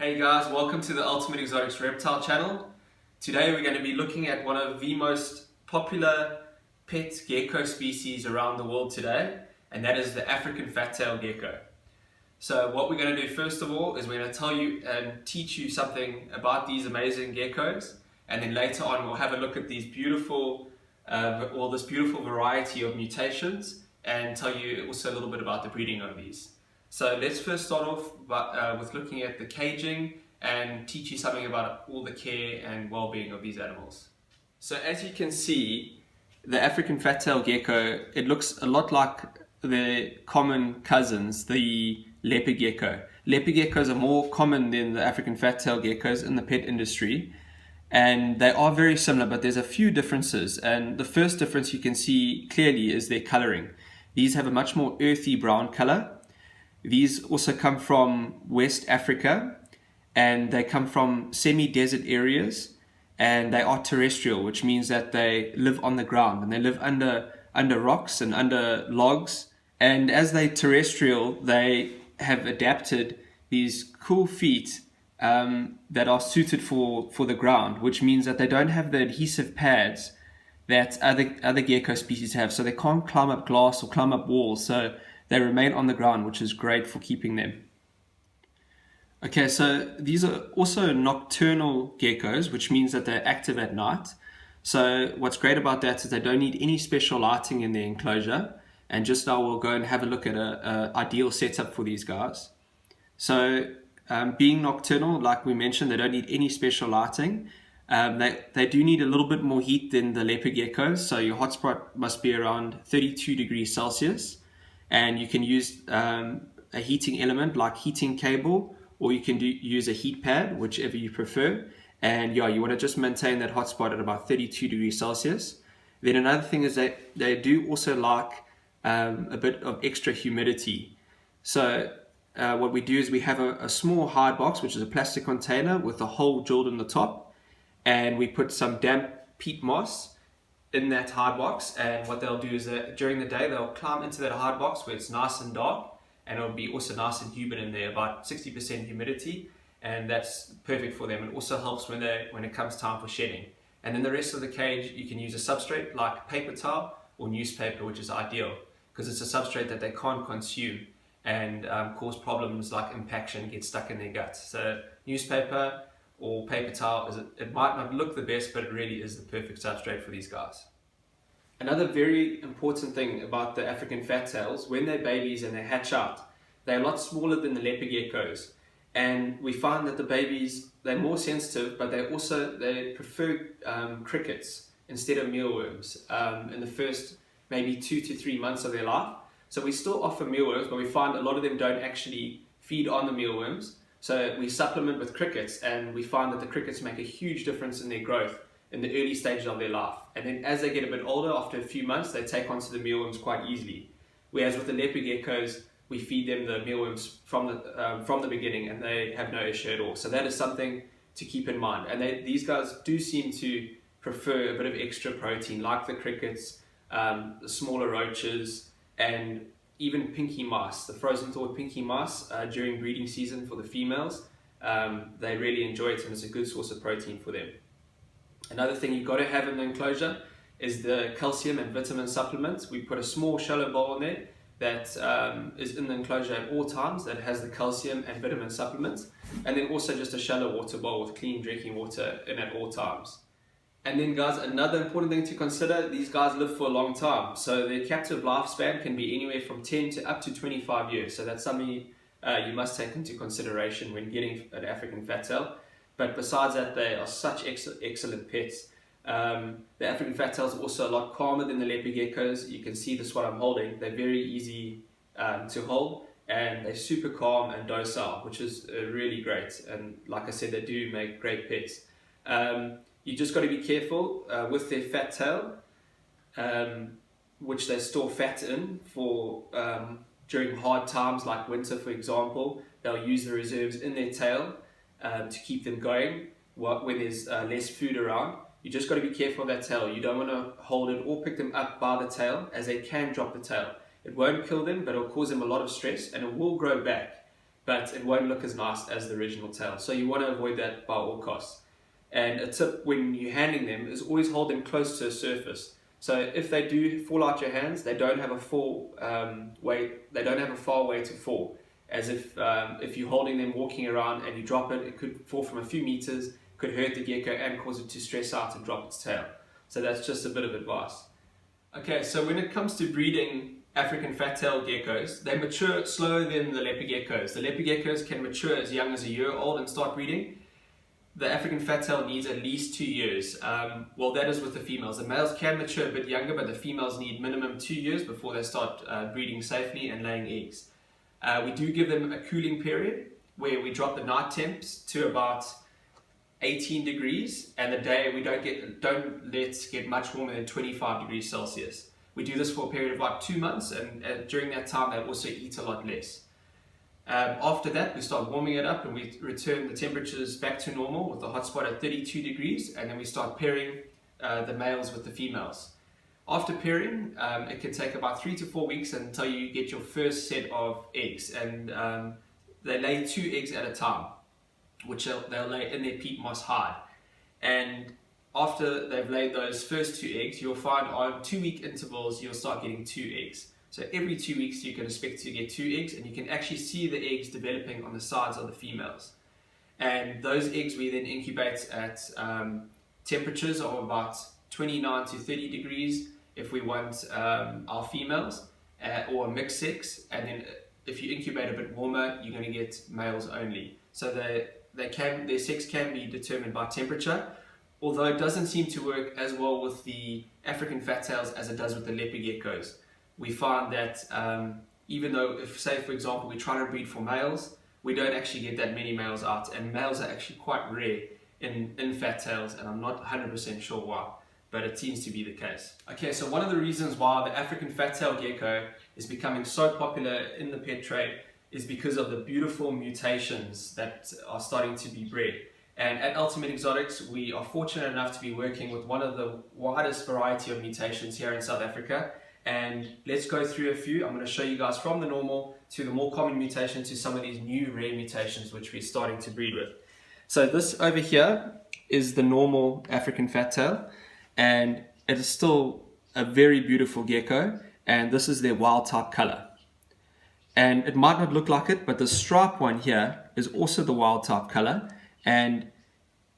Hey guys, welcome to the Ultimate Exotics Reptile channel. Today we're going to be looking at one of the most popular pet gecko species around the world today, and that is the African Fat-tailed Gecko. So what we're going to do first of all is we're going to tell you and teach you something about these amazing geckos, and then later on we'll have a look at these beautiful, this beautiful variety of mutations and tell you also a little bit about the breeding of these. So let's first start off with looking at the caging and teach you something about all the care and well-being of these animals. So as you can see, the African Fat-tailed Gecko, it looks a lot like the common cousins, the leopard gecko. Leopard geckos are more common than the African Fat-tailed geckos in the pet industry, and they are very similar, but there's a few differences. And the first difference you can see clearly is their coloring. These have a much more earthy brown color. These also come from West Africa, and they come from semi-desert areas, and they are terrestrial, which means that they live on the ground and they live under rocks and under logs. And as they're terrestrial, they have adapted these cool feet that are suited for the ground, which means that they don't have the adhesive pads that other gecko species have, so they can't climb up glass or climb up walls. So they remain on the ground, which is great for keeping them. Okay, so these are also nocturnal geckos, which means that they're active at night. So what's great about that is they don't need any special lighting in their enclosure. And just now we'll go and have a look at an ideal setup for these guys. So being nocturnal, like we mentioned, they don't need any special lighting. They do need a little bit more heat than the leopard geckos. So your hotspot must be around 32 degrees Celsius. And you can use a heating element like heating cable, or you can use a heat pad, whichever you prefer. And yeah, you want to just maintain that hotspot at about 32 degrees Celsius. Then another thing is that they do also like a bit of extra humidity. So what we do is we have a small hide box, which is a plastic container with a hole drilled in the top, and we put some damp peat moss in that hide box. And what they'll do is that during the day they'll climb into that hide box where it's nice and dark, and it'll be also nice and humid in there, about 60% humidity, and that's perfect for them. It also helps when it comes time for shedding. And then the rest of the cage, you can use a substrate like paper towel or newspaper, which is ideal because it's a substrate that they can't consume and cause problems like impaction, get stuck in their guts. So newspaper or paper towel, it might not look the best, but it really is the perfect substrate for these guys. Another very important thing about the African fat-tails, when they're babies and they hatch out, they're a lot smaller than the leopard geckos. And we find that the babies, they're more sensitive, but they prefer crickets instead of mealworms in the first maybe 2 to 3 months of their life. So we still offer mealworms, but we find a lot of them don't actually feed on the mealworms. So we supplement with crickets, and we find that the crickets make a huge difference in their growth in the early stages of their life. And then as they get a bit older, after a few months, they take onto the mealworms quite easily. Whereas with the leopard geckos, we feed them the mealworms from the beginning, and they have no issue at all. So that is something to keep in mind. And these guys do seem to prefer a bit of extra protein, like the crickets, the smaller roaches, and even pinky mice, the frozen thawed pinky mice during breeding season for the females. They really enjoy it, and it's a good source of protein for them. Another thing you've got to have in the enclosure is the calcium and vitamin supplements. We put a small shallow bowl in there that is in the enclosure at all times, that has the calcium and vitamin supplements, and then also just a shallow water bowl with clean drinking water in at all times. And then guys, another important thing to consider, these guys live for a long time. So their captive lifespan can be anywhere from 10 to up to 25 years. So that's something you must take into consideration when getting an African fat-tail. But besides that, they are such excellent pets. The African fat-tails are also a lot calmer than the leopard geckos. You can see this what I'm holding. They're very easy to hold, and they're super calm and docile, which is really great. And like I said, they do make great pets. You just got to be careful with their fat tail, which they store fat in for during hard times like winter, for example. They'll use the reserves in their tail to keep them going when there's less food around. You just got to be careful of that tail. You don't want to hold it or pick them up by the tail, as they can drop the tail. It won't kill them, but it'll cause them a lot of stress, and it will grow back. but it won't look as nice as the original tail. So you want to avoid that by all costs. And a tip when you're handling them is always hold them close to a surface. So if they do fall out your hands, they don't have a full they don't have a far way to fall. As if you're holding them walking around and you drop it, it could fall from a few meters, could hurt the gecko and cause it to stress out and drop its tail. So that's just a bit of advice. Okay, so when it comes to breeding African fat-tailed geckos, they mature slower than the leopard geckos. The leopard geckos can mature as young as a year old and start breeding. The African fat-tail needs at least 2 years. Well, that is with the females. The males can mature a bit younger, but the females need minimum 2 years before they start breeding safely and laying eggs. We do give them a cooling period where we drop the night temps to about 18 degrees, and the day we don't let it get much warmer than 25 degrees Celsius. We do this for a period of about 2 months, and during that time they also eat a lot less. After that, we start warming it up and we return the temperatures back to normal with the hotspot at 32 degrees, and then we start pairing the males with the females. After pairing, it can take about 3 to 4 weeks until you get your first set of eggs, and they lay 2 eggs at a time, which they'll lay in their peat moss hide. And after they've laid those first 2 eggs, you'll find on 2-week intervals you'll start getting 2 eggs. So every 2 weeks you can expect to get 2 eggs, and you can actually see the eggs developing on the sides of the females. And those eggs we then incubate at temperatures of about 29 to 30 degrees if we want our females, or a mixed sex. And then if you incubate a bit warmer, you're going to get males only. So their sex can be determined by temperature, although it doesn't seem to work as well with the African fat-tails as it does with the leopard geckos. We find that even though, if say for example we try to breed for males, we don't actually get that many males out, and males are actually quite rare in fat-tails, and I'm not 100% sure why, but it seems to be the case. Okay, so one of the reasons why the African fat-tailed gecko is becoming so popular in the pet trade is because of the beautiful mutations that are starting to be bred. And at Ultimate Exotics, we are fortunate enough to be working with one of the widest variety of mutations here in South Africa. And let's go through a few. I'm going to show you guys from the normal to the more common mutation to some of these new rare mutations which we're starting to breed with. So this over here is the normal African fat-tail, and it is still a very beautiful gecko, and this is their wild type color. And it might not look like it, but the stripe one here is also the wild type color, and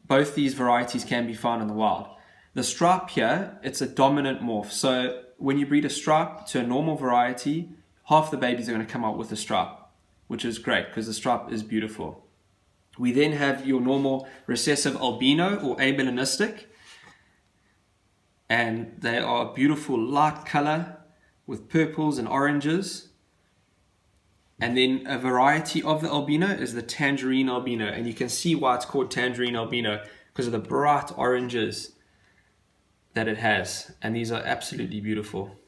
both these varieties can be found in the wild. The stripe here, it's a dominant morph. So when you breed a stripe to a normal variety, half the babies are going to come out with a stripe, which is great because the stripe is beautiful. We then have your normal recessive albino or amelanistic, and they are a beautiful light color with purples and oranges. And then a variety of the albino is the tangerine albino, and you can see why it's called tangerine albino because of the bright oranges that it has, and these are absolutely beautiful.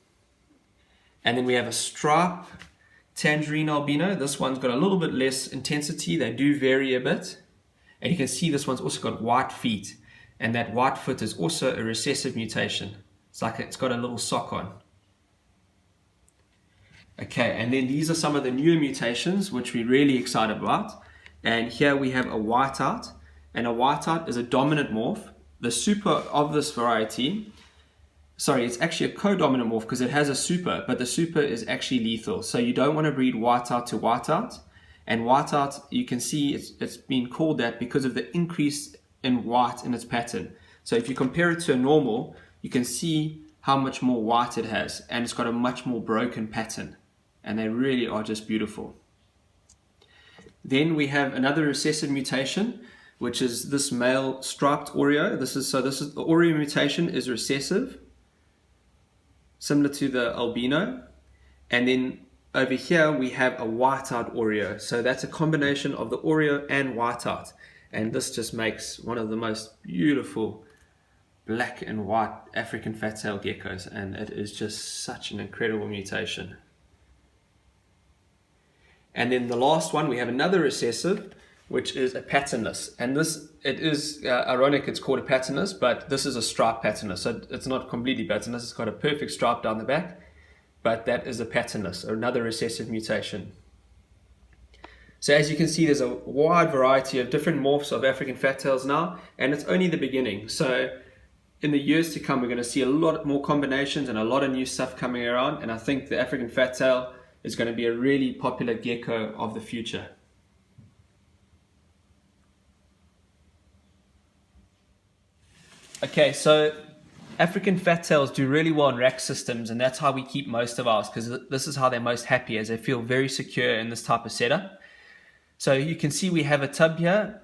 And then we have a stripe tangerine albino. This one's got a little bit less intensity. They do vary a bit, and you can see this one's also got white feet, and that white foot is also a recessive mutation. It's like it's got a little sock on. Okay, and then these are some of the newer mutations which we're really excited about. And here we have a whiteout, and a whiteout is a dominant morph. The super of this variety, sorry, it's actually a co-dominant morph because it has a super, but the super is actually lethal. So you don't want to breed whiteout to whiteout. And whiteout, you can see it's been called that because of the increase in white in its pattern. So if you compare it to a normal, you can see how much more white it has, and it's got a much more broken pattern. And they really are just beautiful. Then we have another recessive mutation, which is this male striped Oreo. This is the Oreo mutation is recessive, similar to the albino. And then over here we have a whiteout Oreo. So that's a combination of the Oreo and whiteout. And this just makes one of the most beautiful black and white African fat-tailed geckos. And it is just such an incredible mutation. And then the last one, we have another recessive, which is a patternless. And this, it is ironic it's called a patternless, but this is a stripe patternless. So it's not completely patternless, it's got a perfect stripe down the back, but that is a patternless, or another recessive mutation. So as you can see, there's a wide variety of different morphs of African fat-tails now, and it's only the beginning. So in the years to come, we're going to see a lot more combinations and a lot of new stuff coming around, and I think the African fat-tail is going to be a really popular gecko of the future. Okay, so African fat-tails do really well in rack systems, and that's how we keep most of ours, because this is how they're most happy, as they feel very secure in this type of setup. So you can see we have a tub here.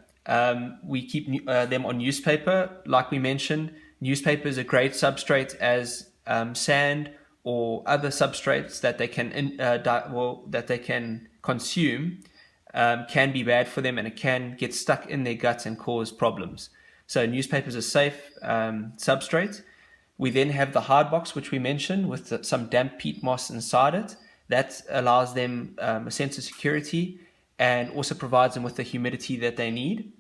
We keep them on newspaper. Like we mentioned, newspaper is a great substrate, as sand or other substrates that they can that they can consume can be bad for them, and it can get stuck in their guts and cause problems. So newspaper is a safe substrate. We then have the hard box, which we mentioned, with some damp peat moss inside it. That allows them a sense of security and also provides them with the humidity that they need.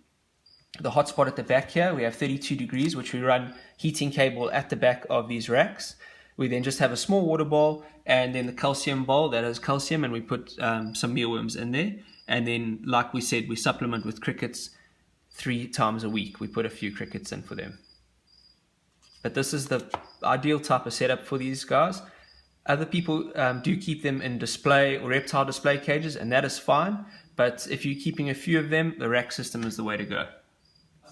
The hotspot at the back here, we have 32 degrees, which we run heating cable at the back of these racks. We then just have a small water bowl, and then the calcium bowl that has calcium, and we put some mealworms in there. And then, like we said, we supplement with crickets 3 times a week. We put a few crickets in for them. But this is the ideal type of setup for these guys. Other people do keep them in display or reptile display cages, and that is fine. But if you're keeping a few of them, the rack system is the way to go.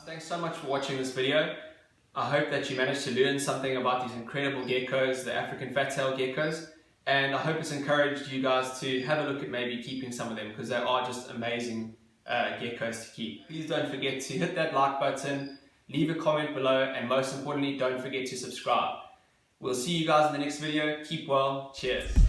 Thanks so much for watching this video. I hope that you managed to learn something about these incredible geckos, the African Fat-tailed Geckos. And I hope it's encouraged you guys to have a look at maybe keeping some of them, because they are just amazing geckos to keep. Please don't forget to hit that like button, leave a comment below, and most importantly, don't forget to subscribe. We'll see you guys in the next video. Keep well. Cheers.